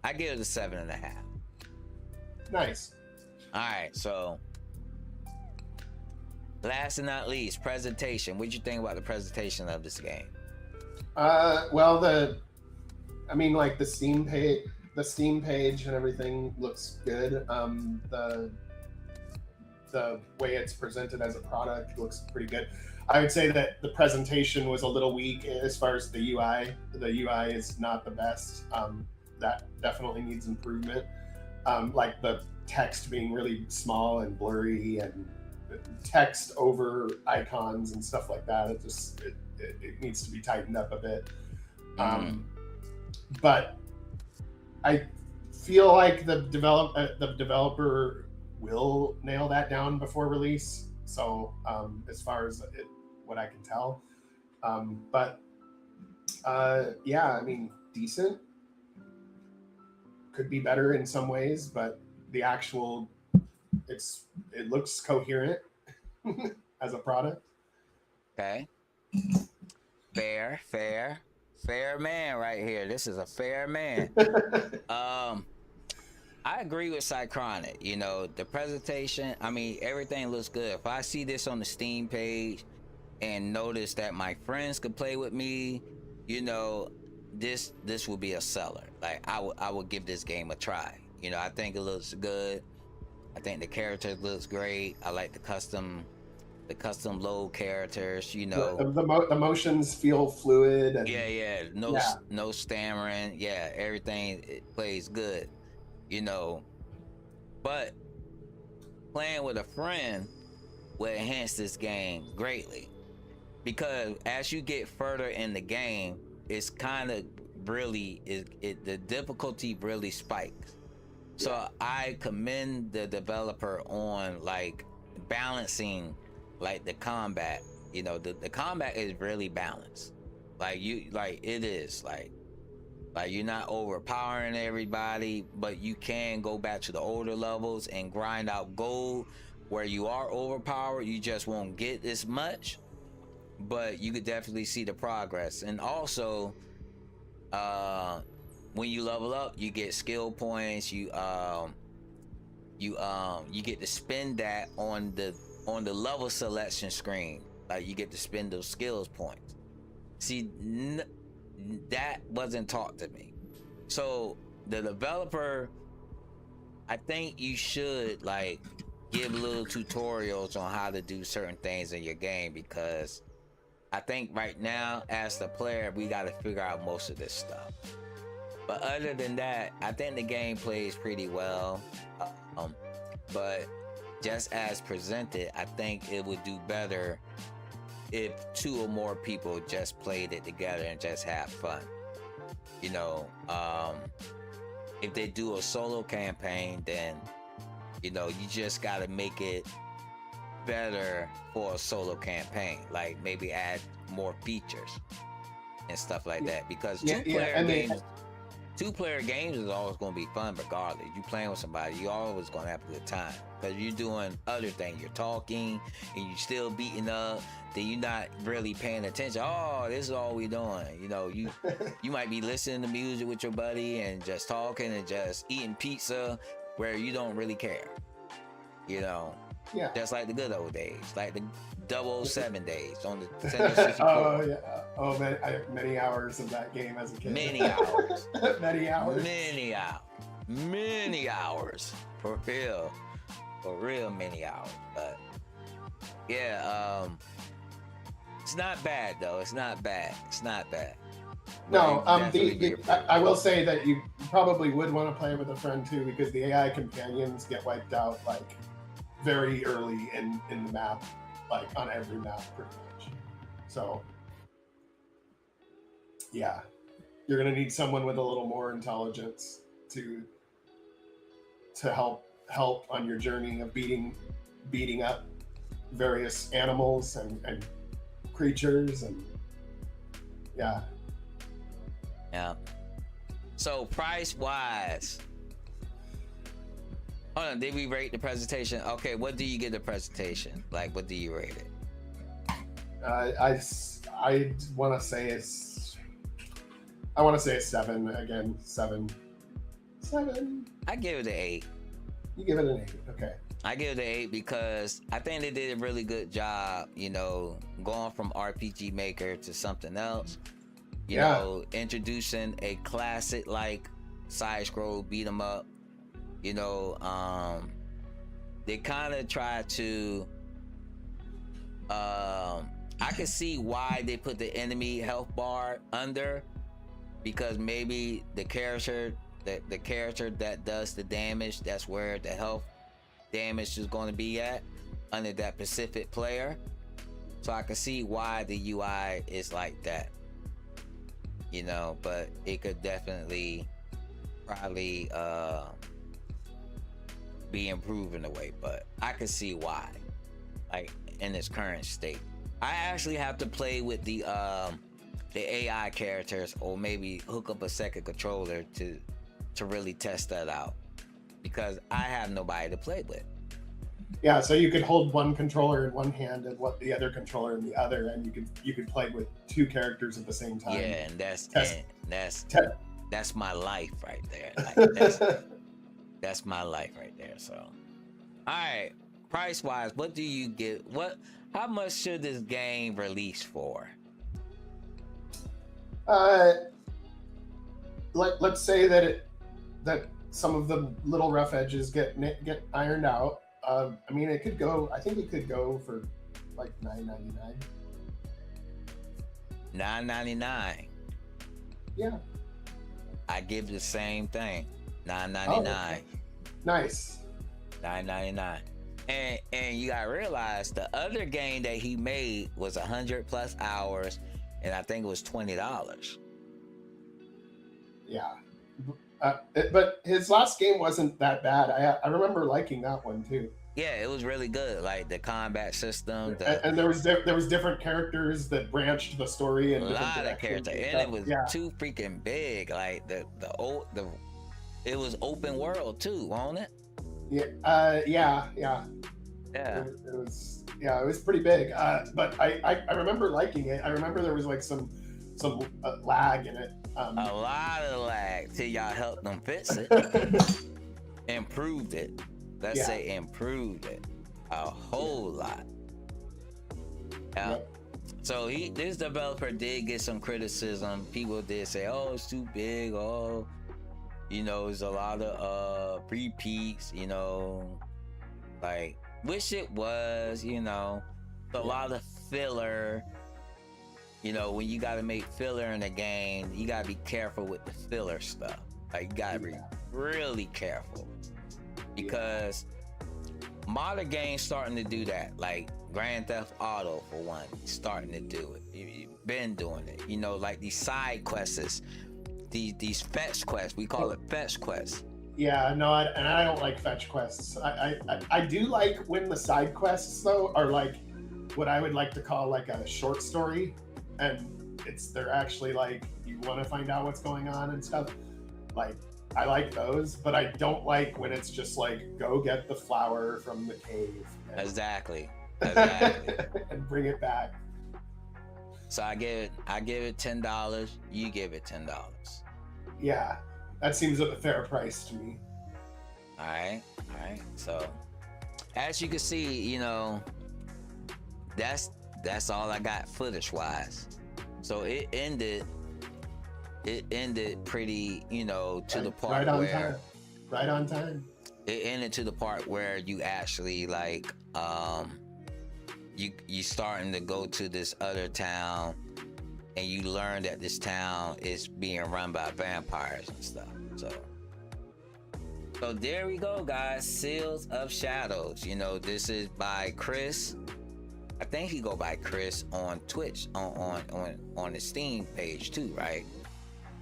I give it a 7.5. Nice. All right, so last and not least, presentation. What did you think about the presentation of this game? Well, the Steam page and everything looks good. the way it's presented as a product looks pretty good. I would say that the presentation was a little weak as far as the UI. The UI is not the best. That definitely needs improvement. Like the text being really small and blurry, and text over icons and stuff like that. It needs to be tightened up a bit. But I feel like the developer will nail that down before release. So as far as what I can tell, yeah, I mean, decent. Could be better in some ways, but the actual it looks coherent as a product. Okay. Fair man right here. This is a fair man. I agree with Cychronic. You know, the presentation, I mean, everything looks good. If I see this on the Steam page and notice that my friends could play with me, you know, this will be a seller. Like, I would give this game a try. You know, I think it looks good. I think the character looks great. I like the custom load characters, you know. The motions feel fluid. And, no stammering. Yeah, everything, it plays good, you know. But playing with a friend will enhance this game greatly, because as you get further in the game, it's kind of really the difficulty really spikes. So I commend the developer on like balancing like the combat. You know, the combat is really balanced. Like it is like you're not overpowering everybody, but you can go back to the older levels and grind out gold where you are overpowered. You just won't get as much, but you could definitely see the progress. And also, when you level up, you get skill points. You get to spend that on the level selection screen. Like, you get to spend those skills points. See, that wasn't taught to me. So the developer, I think you should like give little tutorials on how to do certain things in your game, because I think right now as the player, we got to figure out most of this stuff. But other than that, I think the game plays pretty well. But just as presented, I think it would do better if 2 or more people just played it together and just have fun. You know, if they do a solo campaign, then, you know, you just got to make it better for a solo campaign. Like, maybe add more features and stuff like that. Because two-player games is always going to be fun regardless. You playing with somebody, you always going to have a good time, because you're doing other things. You're talking and you're still beating up, then you're not really paying attention. Oh, this is all we doing. You know, you might be listening to music with your buddy and just talking and just eating pizza where you don't really care. You know, just like the good old days, like the 007 days on the Nintendo 64. Oh yeah. Oh man, many hours of that game as a kid. Many hours. Many hours. Many hours. For real many hours. But yeah, it's not bad though. It's not bad. No, I will say that you probably would want to play with a friend too, because the AI companions get wiped out like very early in the map, like on every map pretty much. So yeah, you're gonna need someone with a little more intelligence to help on your journey of beating up various animals and creatures, and yeah. So price wise, hold on, did we rate the presentation? Okay, what do you give the presentation? Like, what do you rate it? I want to say a 7 again. 7. I give it an 8. You give it an 8, okay. I give it an 8 because I think they did a really good job, you know, going from RPG Maker to something else. You know, introducing a classic like side scroll beat 'em up. You know, they kind of try to I can see why they put the enemy health bar under, because maybe the character that does the damage, that's where the health damage is going to be at, under that specific player. So I can see why the UI is like that, you know, but it could definitely probably be improved in a way, but I can see why, like in its current state. I actually have to play with the AI characters, or maybe hook up a second controller to really test that out, because I have nobody to play with. Yeah, so you could hold one controller in one hand and what the other controller in the other, and you could play with two characters at the same time. Yeah, and that's my life right there. Like, that's my life right there. So, all right, price wise, what do you get? How much should this game release for? Let's say that some of the little rough edges get ironed out. I mean, I think it could go for like $9.99. $9.99. Yeah. I give the same thing. $9.99. Oh, okay. Nice. $9.99. And you gotta realize the other game that he made was 100+ hours, and I think it was $20. Yeah. But his last game wasn't that bad. I remember liking that one too. Yeah, it was really good. Like the combat system, and there was different characters that branched the story in a lot of characters, and it was too freaking big. Like it was open world too, wasn't it? Yeah. Yeah. It was pretty big. But I remember liking it. I remember there was like some lag in it. A lot of lag till y'all helped them fix it. Improved it. Let's say improved it a whole lot. Yeah. So this developer did get some criticism. People did say, "Oh, it's too big. Oh, you know, there's a lot of repeats. You know, like wish it was. You know, a lot of filler." You know, when you got to make filler in a game, you got to be careful with the filler stuff. Like, you got to be really careful. Because modern games starting to do that. Like, Grand Theft Auto, for one, starting to do it. You've been doing it. You know, like these side quests, these fetch quests. We call it fetch quests. Yeah, no, I don't like fetch quests. I do like when the side quests, though, are like what I would like to call like a short story. And they're actually like, you want to find out what's going on and stuff. Like, I like those, but I don't like when it's just like, go get the flower from the cave. Exactly. And bring it back. So I give it $10. You give it $10. Yeah, that seems a fair price to me. All right. So, as you can see, you know, that's all I got footage wise. So it ended pretty, you know, to the part where right on time. It ended to the part where you actually like you starting to go to this other town, and you learn that this town is being run by vampires and stuff. So there we go, guys. Seals of Shadows. You know, this is by Chris. I think he go by Chris on Twitch on the Steam page too, right?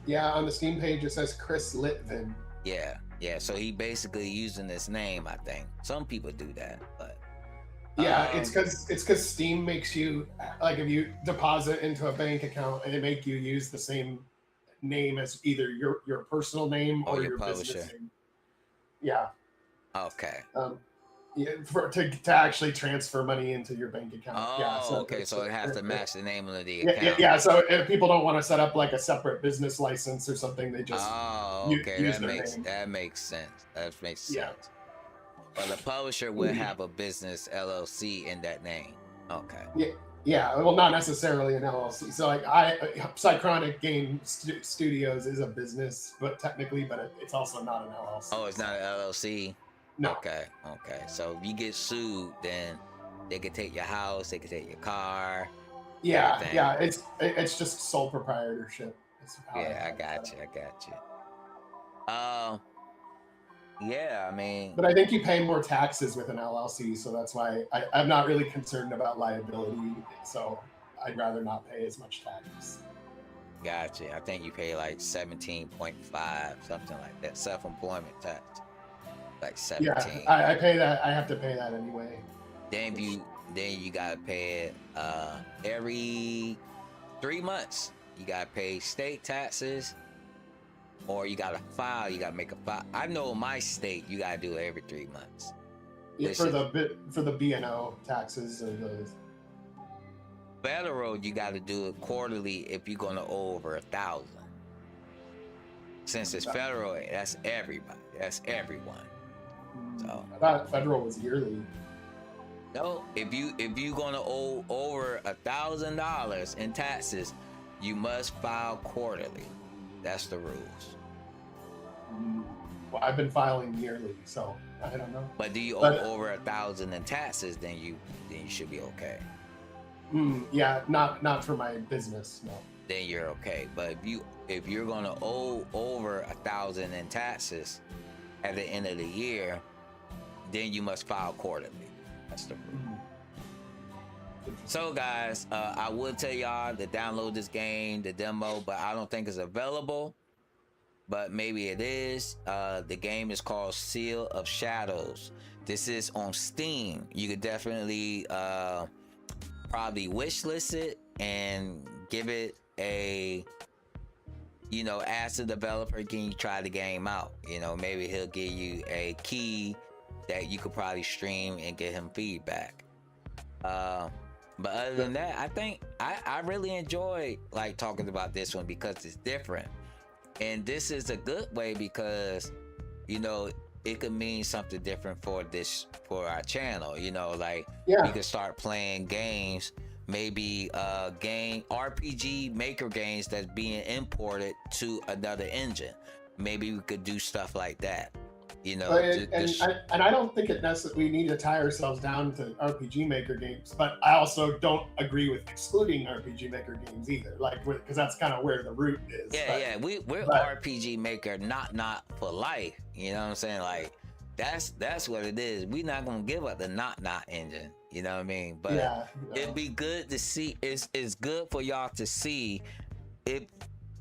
Yeah, on the Steam page it says Chris Litvin. Yeah. So he basically using this name. I think some people do that, but yeah, it's because Steam makes you, like, if you deposit into a bank account, and they make you use the same name as either your personal name or your publisher. Business name. Yeah. Okay. Yeah, to actually transfer money into your bank account. Okay. So it has to match the name of the account. Yeah. So if people don't want to set up like a separate business license or something, they just use their name. That makes sense. Yeah. But the publisher would have a business LLC in that name. Okay. Yeah. Well, not necessarily an LLC. So like Psychronic Game Studios is a business, but it's also not an LLC. Oh, it's not an LLC. No. Okay. So if you get sued, then they could take your house, they could take your car. Yeah, everything. yeah. It's just sole proprietorship. That's how Yeah, I have it got set you. up. I got you. Yeah. I mean, But I think you pay more taxes with an LLC, so that's why I'm not really concerned about liability. So I'd rather not pay as much tax. gotcha. I think you pay like 17.5, something like that. Self-employment tax, like Yeah, 17. I pay that. I have to pay that anyway. Then you gotta pay it every 3 months. You gotta pay state taxes, or you gotta file. You gotta make a file. I know in my state you gotta do it every 3 months. Yeah, for the B&O taxes or the Federal, you gotta do it quarterly if you're gonna owe over 1,000. Since it's federal, that's everybody. That's everyone. So I thought federal was yearly. no, if you gonna owe over $1,000 in taxes, you must file quarterly. That's the rules. Well, I've been filing yearly, so I don't know. But do you owe over 1,000 in taxes? Then you should be okay. Yeah, not for my business. No. Then you're okay. But if you're gonna owe over 1,000 in taxes at the end of the year, then you must file quarterly. That's the rule. So guys, I would tell y'all to download this game, the demo, but I don't think it's available. But maybe it is. The game is called Seal of Shadows. This is on Steam. You could definitely probably wishlist it and give it a, ask the developer, can you try the game out? Maybe he'll give you a key that you could probably stream and get him feedback. But other than that, I think I really enjoy like talking about this one because it's different. And this is a good way because, it could mean something different for our channel. We could start playing games, maybe game RPG maker games that's being imported to another engine. Maybe we could do stuff like that. And I don't think it necessarily we need to tie ourselves down to RPG Maker games, but I also don't agree with excluding RPG Maker games either, because that's kind of where the root is. We're RPG Maker, not for life. You know what I'm saying? Like that's what it is. We're not gonna give up the not engine. You know what I mean? But it'd be good to see. It's good for y'all to see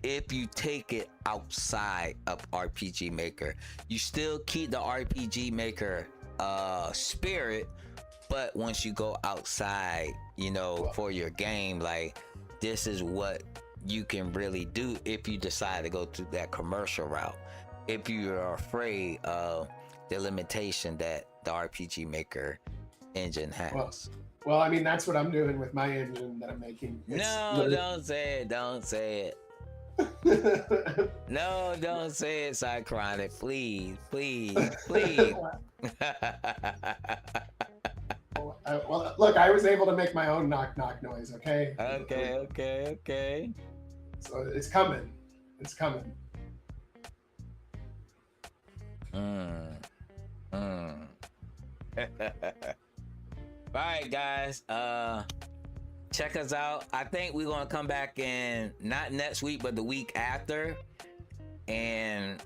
if you take it outside of RPG Maker. You still keep the RPG Maker spirit, but once you go outside, for your game, like this is what you can really do if you decide to go to that commercial route. If you are afraid of the limitation that the RPG Maker engine has. Well, I mean, that's what I'm doing with my engine that I'm making. Don't say it. No, don't say it, Cychronic. Please. Well, look, I was able to make my own knock noise. Okay. Okay. So it's coming. All right, guys. Check us out. I think we're gonna come back in not next week, but the week after, and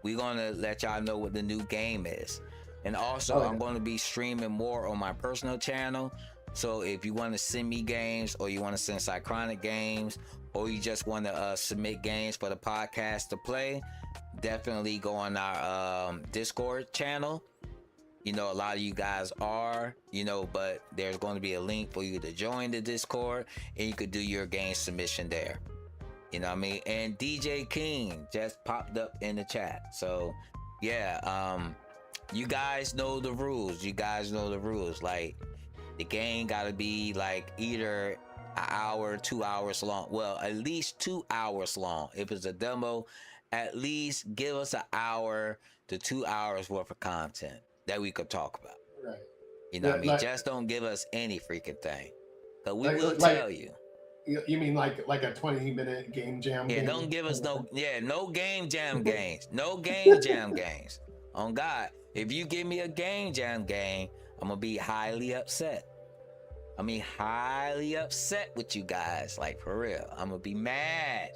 we're gonna let y'all know what the new game is. And also, I'm going to be streaming more on my personal channel. So if you want to send me games, or you want to send Cychronic games, or you just want to submit games for the podcast to play, definitely go on our Discord channel. A lot of you guys are, but there's going to be a link for you to join the Discord, and you could do your game submission there. You know what I mean? And DJ King just popped up in the chat. So yeah, you guys know the rules. Like the game got to be like either an hour, 2 hours long. Well, at least 2 hours long. If it's a demo, at least give us an hour to 2 hours worth of content that we could talk about. Right. You know what I mean? Just don't give us any freaking thing. Cause we will tell you. You mean like a 20-minute game jam? Yeah, don't give us no game jam games. No game jam games. On God, if you give me a game jam game, I'm gonna be highly upset. I mean, highly upset with you guys, like for real. I'm gonna be mad.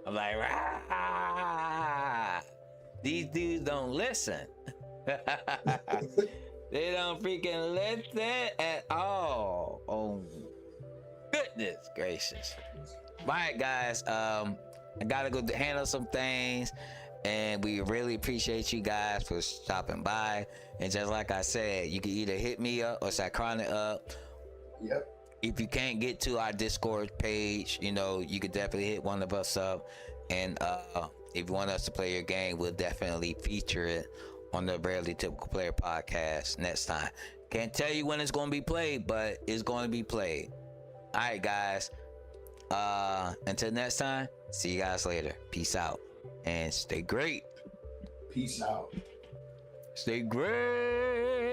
I'm like, rah! These dudes don't listen. They don't freaking listen at all. Oh, goodness gracious. All right, guys. I gotta go handle some things, and we really appreciate you guys for stopping by. And just like I said, you can either hit me up or Cychronic up. Yep. If you can't get to our Discord page, you know, you could definitely hit one of us up. And if you want us to play your game, we'll definitely feature it on the Rarely Typical Player podcast next time. Can't tell you when it's going to be played, but it's going to be played. All right, guys. Until next time, see you guys later. Peace out and stay great. Peace out. Stay great.